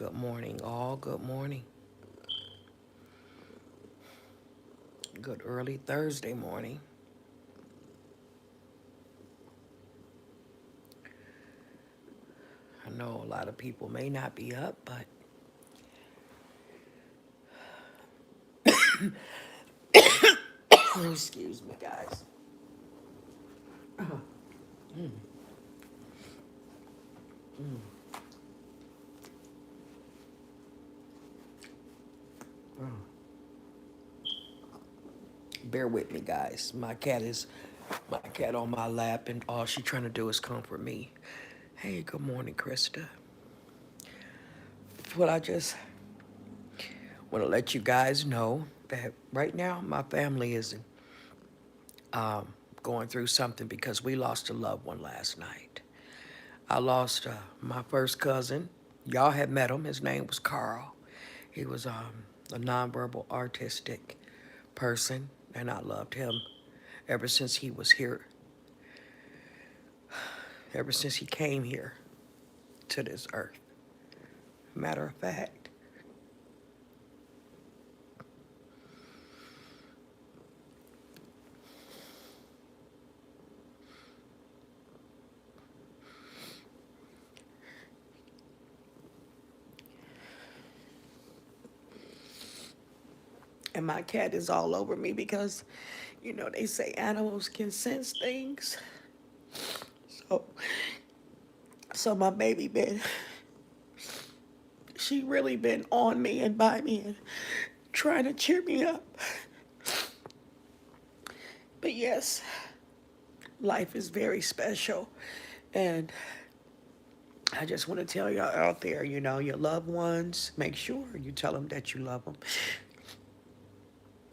Good morning, all. Good morning. Good early Thursday morning. I know a lot of people may not be up, but excuse me, guys. Bear with me, guys. My cat on my lap, and all she trying to do is comfort me. Hey, good morning, Krista. Well, I just want to let you guys know that right now my family is going through something because we lost a loved one last night. I lost my first cousin. Y'all had met him. His name was Carl. He was a nonverbal artistic person, and I loved him ever since he was here, ever since he came here to this earth. Matter of fact, and my cat is all over me because, they say animals can sense things. So, so my baby been, she really been on me and by me and trying to cheer me up. But yes, life is very special. And I just want to tell y'all out there, your loved ones, make sure you tell them that you love them.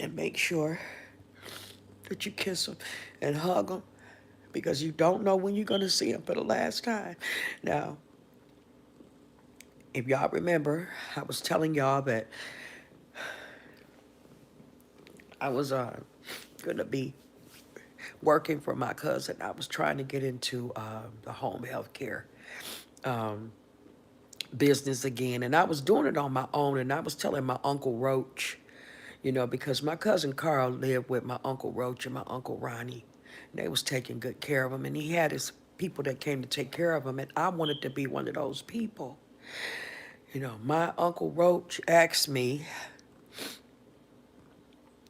And make sure that you kiss them and hug them because you don't know when you're going to see them for the last time. Now, if y'all remember, I was telling y'all that I was going to be working for my cousin. I was trying to get into the home health care business again, and I was doing it on my own, and I was telling my Uncle Roach, because my cousin Carl lived with my Uncle Roach and my Uncle Ronnie. They was taking good care of him, and he had his people that came to take care of him, and I wanted to be one of those people. My Uncle Roach asked me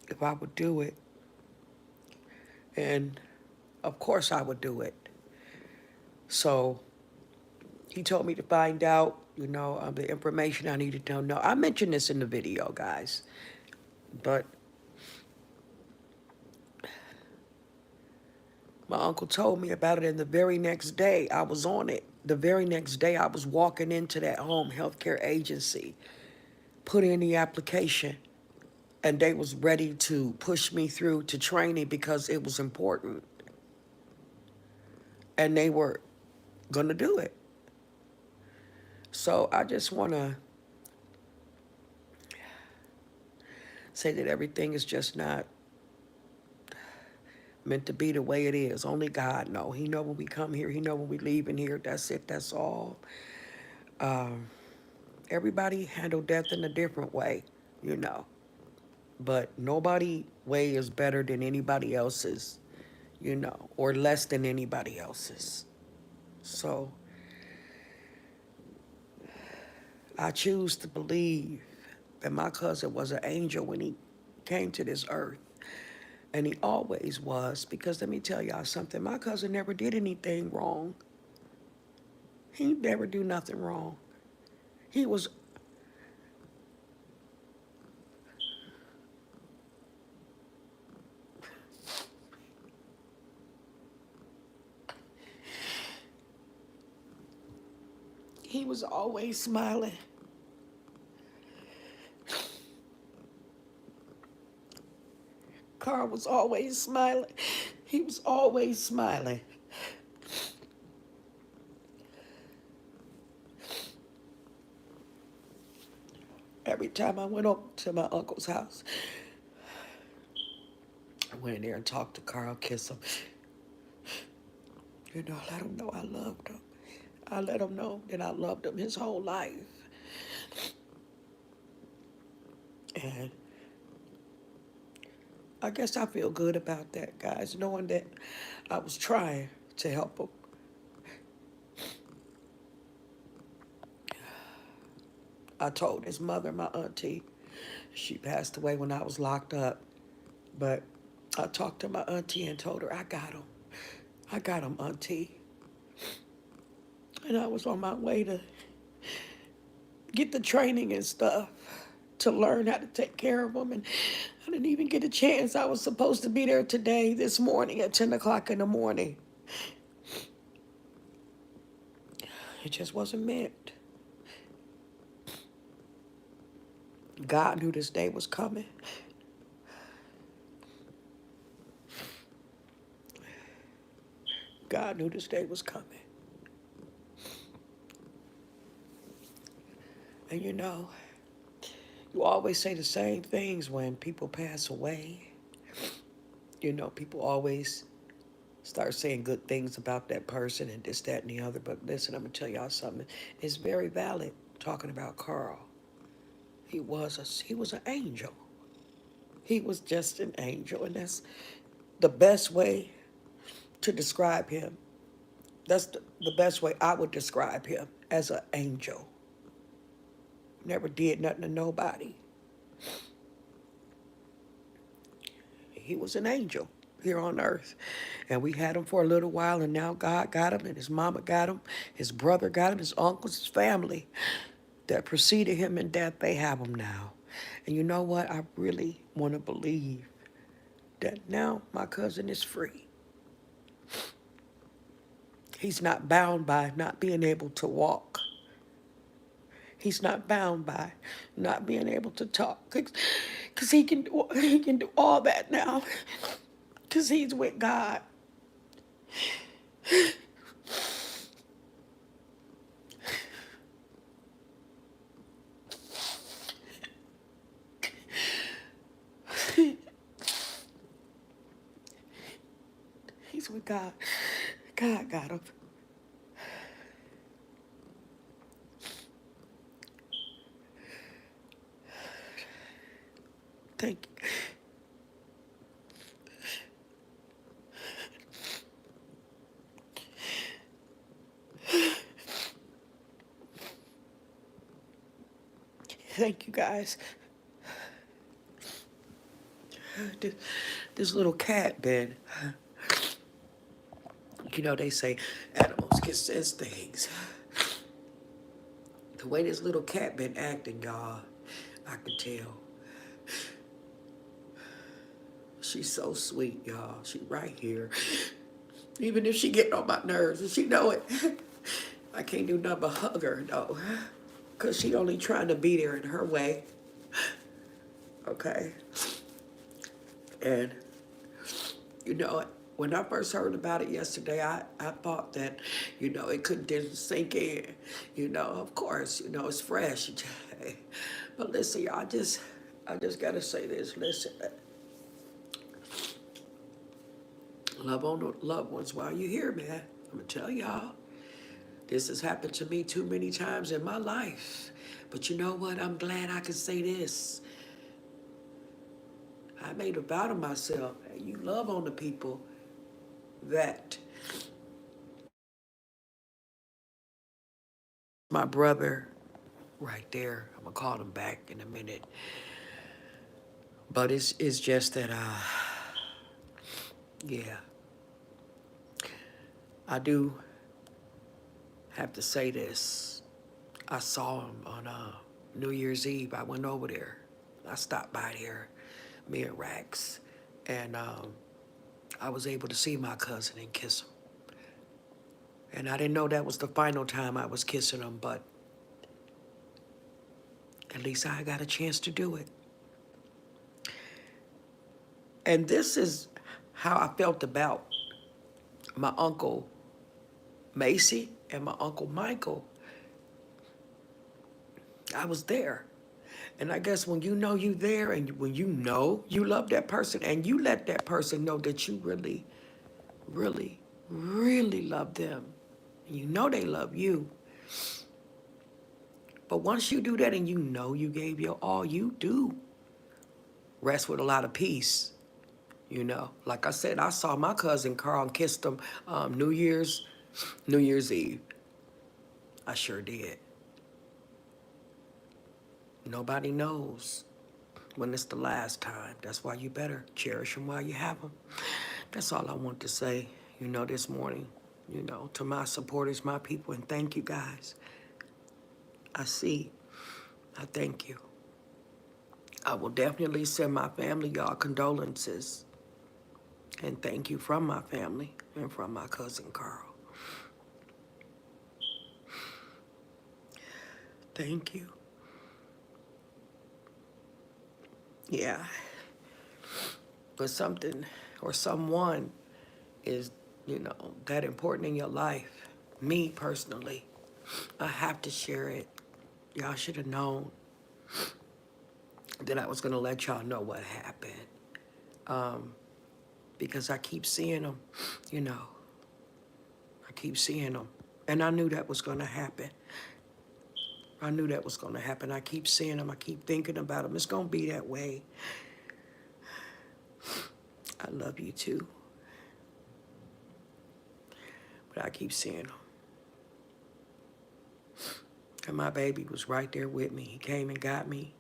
if I would do it, and of course I would do it. So he told me to find out, the information I needed to know. I mentioned this in the video, guys, but my uncle told me about it, and the very next day I was on it. The very next day I was walking into that home healthcare agency, put in the application, and they was ready to push me through to training because it was important, and they were gonna do it. So I just want to say that everything is just not meant to be the way it is. Only God know. He know when we come here. He know when we leave in here. That's it. That's all. Everybody handle death in a different way, you know. But nobody way is better than anybody else's, or less than anybody else's. So I choose to believe that my cousin was an angel when he came to this earth. And he always was, because let me tell y'all something. My cousin never did anything wrong. He never do nothing wrong. He was he was always smiling. Carl was always smiling. He was always smiling. Every time I went up to my uncle's house, I went in there and talked to Carl, kissed him. Let him know I loved him. I let him know that I loved him his whole life. And I guess I feel good about that, guys, knowing that I was trying to help him. I told his mother, my auntie, she passed away when I was locked up. But I talked to my auntie and told her, I got him. I got him, auntie. And I was on my way to get the training and stuff to learn how to take care of him. And I didn't even get a chance. I was supposed to be there today, this morning at 10 o'clock in the morning. It just wasn't meant. God knew this day was coming. God knew this day was coming. And you know, you always say the same things when people pass away. You know, people always start saying good things about that person and this, that, and the other. But listen, I'm going to tell y'all something. It's very valid talking about Carl. He was an angel. He was just an angel. And that's the best way to describe him. That's the best way I would describe him, as an angel. Never did nothing to nobody. He was an angel here on earth. And we had him for a little while, and now God got him, and his mama got him, his brother got him, his uncles, his family that preceded him in death, they have him now. And you know what? I really want to believe that now my cousin is free. He's not bound by not being able to walk. He's not bound by not being able to talk. Because he can do all that now. Because he's with God. He's with God. God got him. Thank you. Thank you, guys. This, this little cat been, you know, they say animals can sense things. The way this little cat been acting, y'all, I can tell. She's so sweet, y'all. She right here. Even if she getting on my nerves, and she know it. I can't do nothing but hug her, though. Because she only trying to be there in her way. Okay? And, you know, when I first heard about it yesterday, I thought that, you know, it didn't sink in. You know, of course, you know, it's fresh. But listen, y'all, I just got to say this. Listen, love on the loved ones while you're here, man. I'm going to tell y'all, this has happened to me too many times in my life. But you know what? I'm glad I can say this. I made a vow to myself. Hey, you love on the people that my brother right there. I'm gonna call him back in a minute. But it's just that yeah. I do have to say this. I saw him on New Year's Eve. I went over there. I stopped by there, me and Rax, and I was able to see my cousin and kiss him. And I didn't know that was the final time I was kissing him, but at least I got a chance to do it. And this is how I felt about my uncle Macy and my uncle Michael. I was there. And I guess when you know you there and when you know you love that person and you let that person know that you really, really, really love them, and you know they love you. But once you do that and you know you gave your all, you do. rest with a lot of peace. You know, like I said, I saw my cousin Carl and kissed him New Year's Eve. I sure did. Nobody knows when it's the last time. That's why you better cherish them while you have them. That's all I want to say, this morning, to my supporters, my people, and thank you guys. I see. I thank you. I will definitely send my family y'all condolences and thank you from my family and from my cousin Carl. Thank you. Yeah. But something or someone is, that important in your life. Me personally, I have to share it. Y'all should have known that I was going to let y'all know what happened. Because I keep seeing them, you know. I keep seeing them. And I knew that was going to happen. I knew that was going to happen. I keep seeing them. I keep thinking about them. It's going to be that way. I love you too. But I keep seeing them. And my baby was right there with me. He came and got me.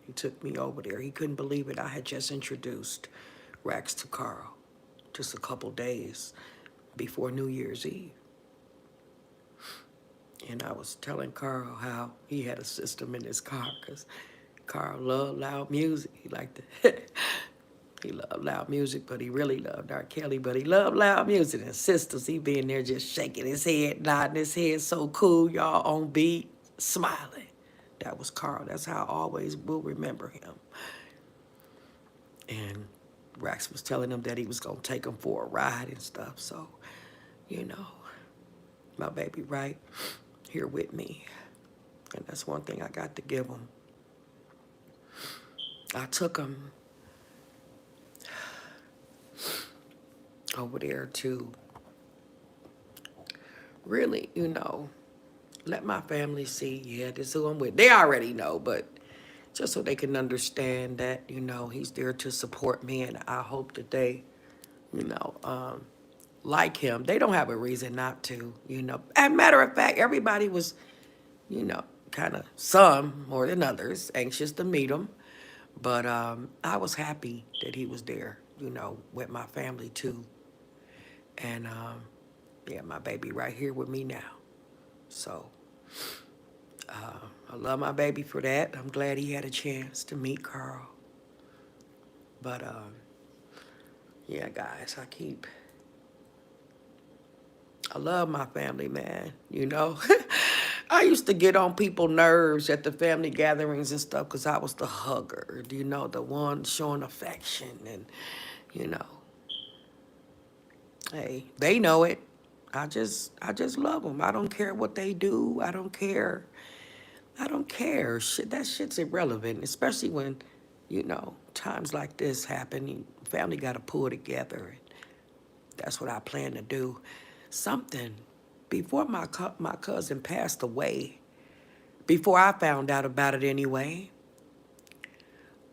He took me over there. He couldn't believe it. I had just introduced Rex to Carl just a couple days before New Year's Eve. And I was telling Carl how he had a system in his car because Carl loved loud music. He liked to, he loved loud music, but he really loved R. Kelly, but he loved loud music. And sisters, he be in there just shaking his head, nodding his head, so cool, y'all, on beat, smiling. That was Carl. That's how I always will remember him. And Rex was telling him that he was going to take him for a ride and stuff. So, my baby right here with me. And that's one thing I got to give him. I took him over there to really, let my family see, yeah, this is who I'm with. They already know, but just so they can understand that, he's there to support me. And I hope that they, like him. They don't have a reason not to, And matter of fact, everybody was, kind of some more than others, anxious to meet him. But I was happy that he was there, with my family too. And yeah, my baby right here with me now. So I love my baby for that. I'm glad he had a chance to meet Carl. But yeah, guys, I love my family, man, I used to get on people's nerves at the family gatherings and stuff because I was the hugger, the one showing affection. And, you know, hey, they know it. I just love them. I don't care what they do. I don't care. I don't care. That shit's irrelevant, especially when, times like this happen. Family got to pull together. That's what I plan to do. Something before my cousin passed away, before I found out about it anyway,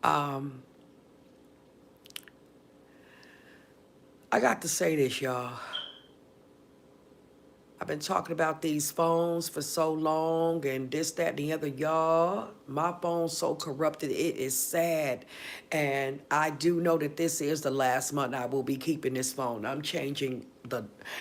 I got to say this, y'all. I've been talking about these phones for so long and this, that, and the other. Y'all, my phone's so corrupted. It is sad. And I do know that this is the last month I will be keeping this phone. I'm changing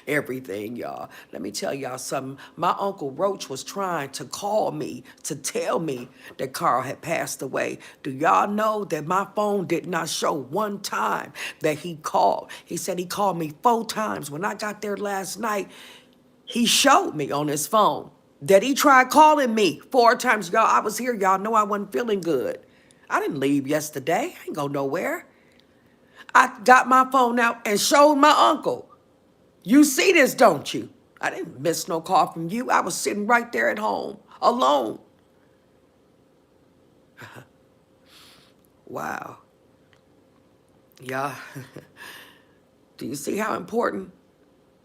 everything, y'all. Let me tell y'all something. My Uncle Roach was trying to call me to tell me that Carl had passed away. Do y'all know that my phone did not show one time that he called? He said he called me 4 times. When I got there last night, he showed me on his phone that he tried calling me 4 times. Y'all, I was here. Y'all know I wasn't feeling good. I didn't leave yesterday. I ain't go nowhere. I got my phone out and showed my uncle. You see this, don't you? I didn't miss no call from you. I was sitting right there at home, alone. Wow. Y'all, do you see how important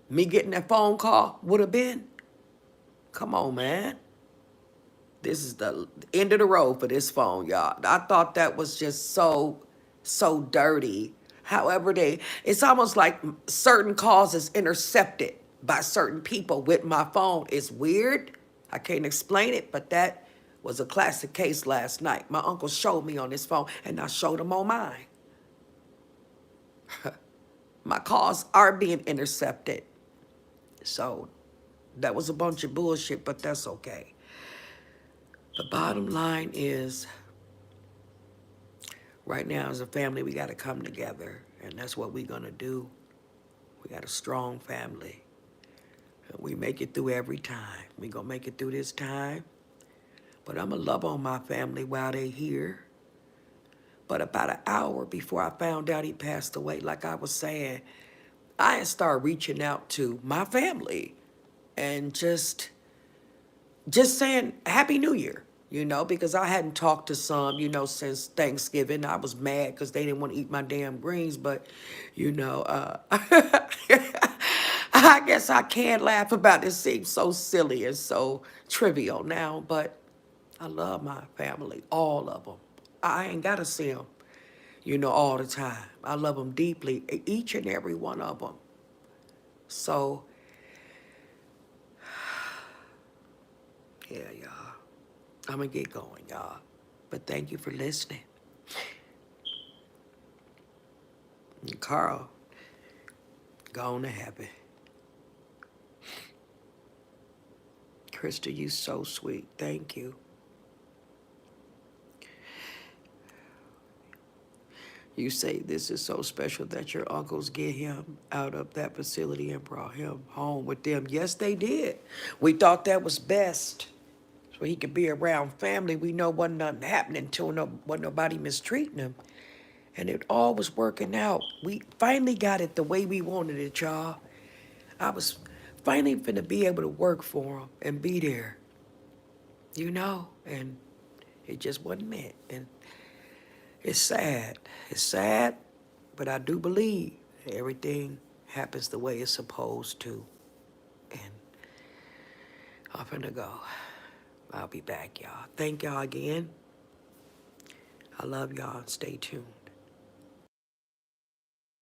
me getting that phone call would have been? Come on, man. This is the end of the road for this phone, y'all. I thought that was just so so dirty. However, it's almost like certain calls is intercepted by certain people with my phone. It's weird. I can't explain it, but that was a classic case last night. My uncle showed me on his phone, and I showed him on mine. My calls are being intercepted. So that was a bunch of bullshit, but that's okay. The bottom line is, right now as a family, we got to come together, and that's what we're going to do. We got a strong family. And we make it through every time. We going to make it through this time. But I'm going to love on my family while they here. But about an hour before I found out he passed away, like I was saying, I had started reaching out to my family and just saying Happy New Year, because I hadn't talked to some, since Thanksgiving. I was mad because they didn't want to eat my damn greens, but, I guess I can't laugh about it. It seems so silly and so trivial now, but I love my family, all of them. I ain't got to see them, all the time. I love them deeply, each and every one of them. So, yeah, y'all. I'm going to get going, y'all. But thank you for listening. And Carl, gone to heaven. Krista, you so sweet. Thank you. You say this is so special that your uncles get him out of that facility and brought him home with them. Yes, they did. We thought that was best, so he could be around family. We know wasn't nothing happening to him, wasn't nobody mistreating him. And it all was working out. We finally got it the way we wanted it, y'all. I was finally finna be able to work for him and be there, and it just wasn't meant. And it's sad. It's sad, but I do believe everything happens the way it's supposed to. And I'm finna go. I'll be back, y'all. Thank y'all again. I love y'all. Stay tuned.